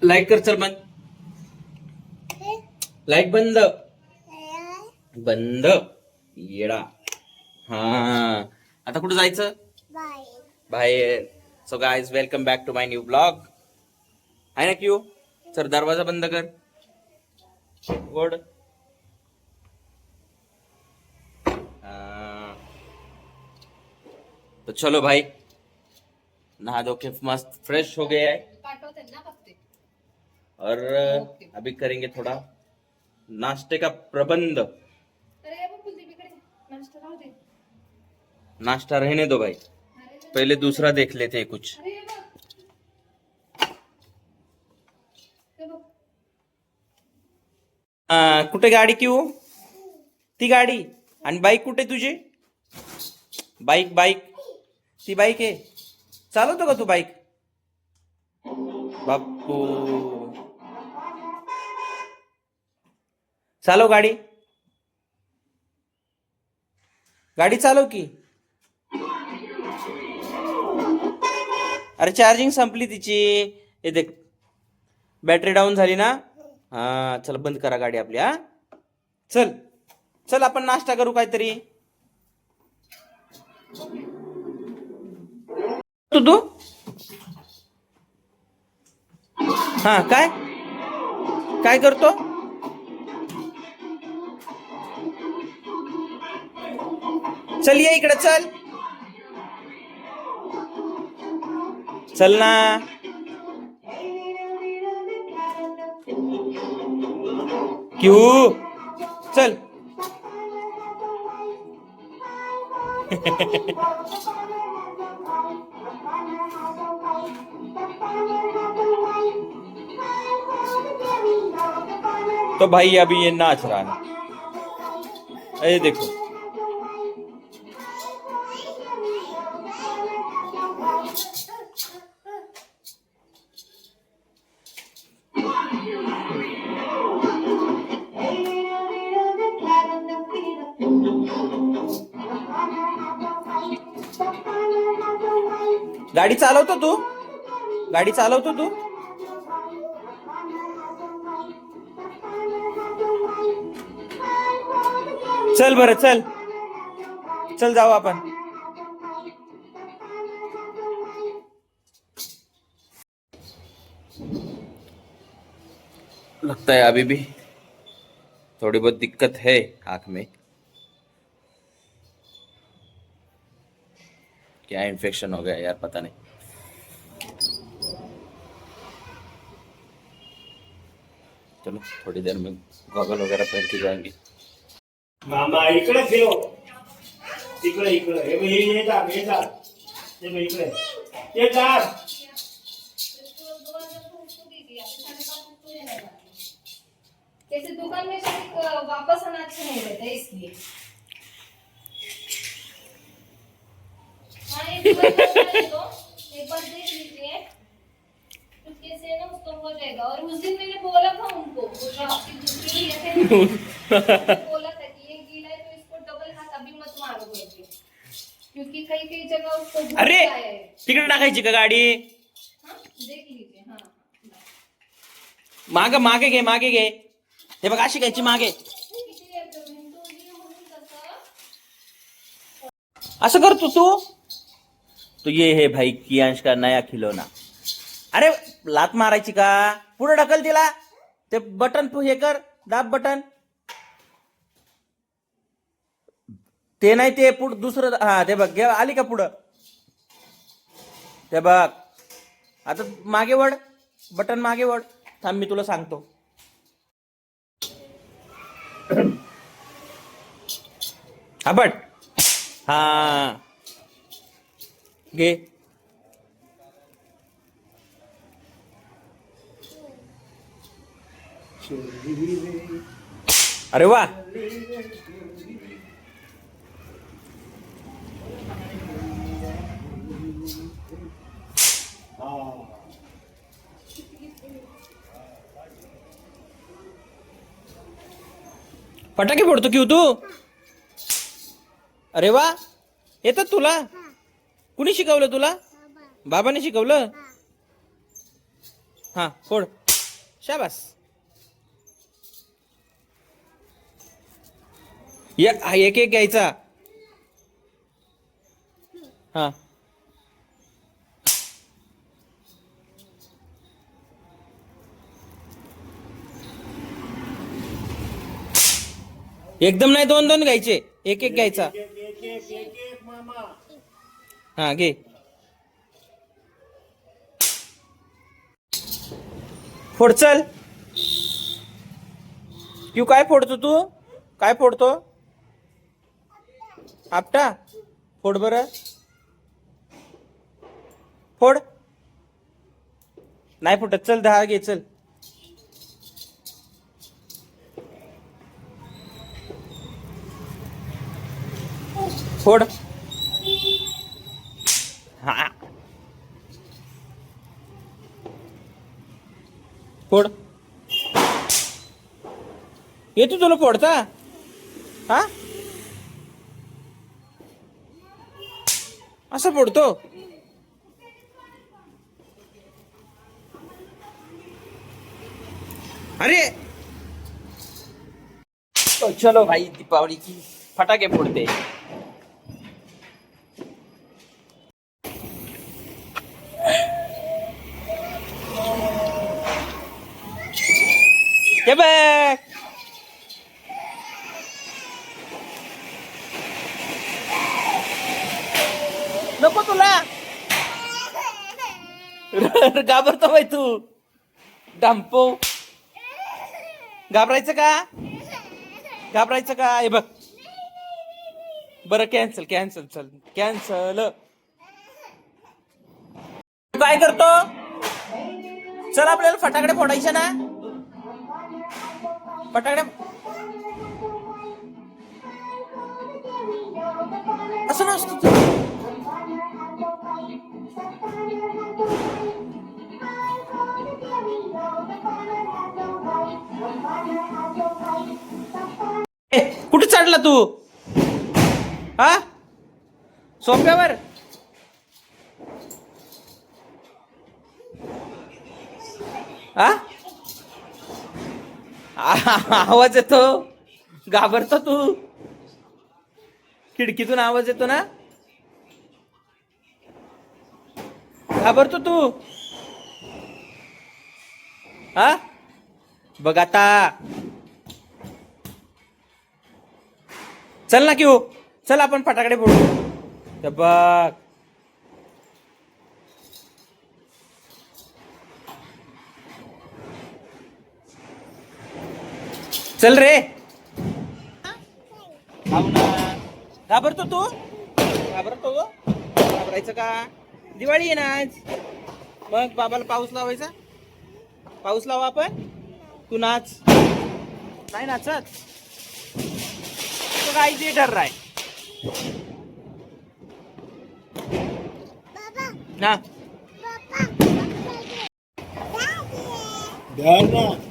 Light कर, चल बंद. लाईट बंद बंद. येडा. हा, आता कुठं जायचं? बाहेर. So guys, welcome back to my new blog. आहे ना क्यू? सर दरवाजा बंद कर. गोड. तो चलो भाई, नहा धो के मस्त फ्रेश हो गया है और अभी करेंगे थोड़ा नाश्ते का प्रबंध. नाश्ता रहने दो भाई, पहले दूसरा देख लेते हैं कुछ. कुठे गाडी क्यू? ती गाडी आणि बाईक कुठे तुझी? बाईक बाईक ती बाईक आहे. चालवतो का तू बाईक? बाप्पू, चालव गाडी. गाडी चालव की. अरे चार्जिंग संपली तिची. हे देख, बॅटरी डाऊन झाली ना. हा, चल बंद करा गाडी आपली. हा, चल चल आपण नाश्ता करू काहीतरी. तू हा, काय काय करतो? चल ये इकडे, चल चल ना. क्यों? चल. तो भाई अभी ये नाच रहा है, ये देखो. गाडी चालवतो तू? गाडी चालवतो तू? चल बरं, चल चल जाऊ आपण. लगता है अभी भी थोड़ी बहुत दिक्कत है आँख में. क्या इन्फेक्शन हो गया यार, पता नहीं. चलो थोड़ी देर में गॉगल वगैरह पहन के जाएंगे. मामा इकडे फिरो. इकडे इकडे हे जा इकडे ये जा. कैसे दुकान में से वापस आना अच्छा नहीं रहता है, इसलिए. हाँ, एक बार देख लीजिए, उसके से ना उसको हो जाएगा. और उस दिन मैंने बोला था उनको, वो जो आपकी दूसरी बोला था कि ये गीला है तो इसको डबल हाथ अभी मत मारो करके, क्योंकि कई कई जगह उसको अरे है. तिकडे टाकायची का गाडी? हाँ, देख लीजिए. हाँ, मागे मागे घे, मागे घे. हे बघ, अशी घ्यायची मागे. असं करतो तू? तो ये है भाई कियांश का नया खिलौना. अरे लात मारायची का? पुढे ढकल दिला. ते बटन हे कर, दाब बटन. ते नाही, ते पुढ दुसरं. हा, ते बघ, आली का पुढं? ते बघ, आता मागे वळ, बटन मागे वळ. थांब, मी तुला सांगतो. हा बट. हा घे. अरे वा. फटाके फोडतो की तू? अरे वा, येतात तुला? कुणी शिकवलं तुला? बाबाने शिकवलं? हा, फोड. शाबास. एक एक घ्यायचा. हा एकदम नाही, दोन दोन घ्यायचे. एक एक घ्यायचा. एक मामा. हा घे. फोड चल. क्यू काय फोडतो तू? काय फोडतो? आपटा. फोड बरं. फोड. नाही फुटत. चल 10 घे चल. फोड. हा फोड. येतो तुला फोडता. हा असं फोडतो. अरे तो चलो भाई, दीपावली की फटाके फोड़ते. ये बघ. नको तुला. घाबरतो बाई तू. डांपो. घाबरायचं का? घाबरायचं का? हे बघ. बरं कॅन्सल कॅन्सल. चल कॅन्सल. काय करतो? चल आपल्याला फटाकडे फोडायचे ना. फटाकडे असं नसतं. कुठे चढला तू? हा सोप्यावर. हा आवाज येतो. घाबरतो तू. खिडकीतून आवाज येतो ना. घाबरतो तू. हा बघ आता. चल ना क्यू. चल आपण फटाकडे फोडू. बघ. चल रे. घाबरतो तू. घाबरतो. घाबरायचं का? दिवाळी आहे ना आज. मग बाबाला पाऊस लावायचा. पाऊस लावा आपण. तू नाच. नाही नाचत तो काही ते डर राय ना. द्या ना.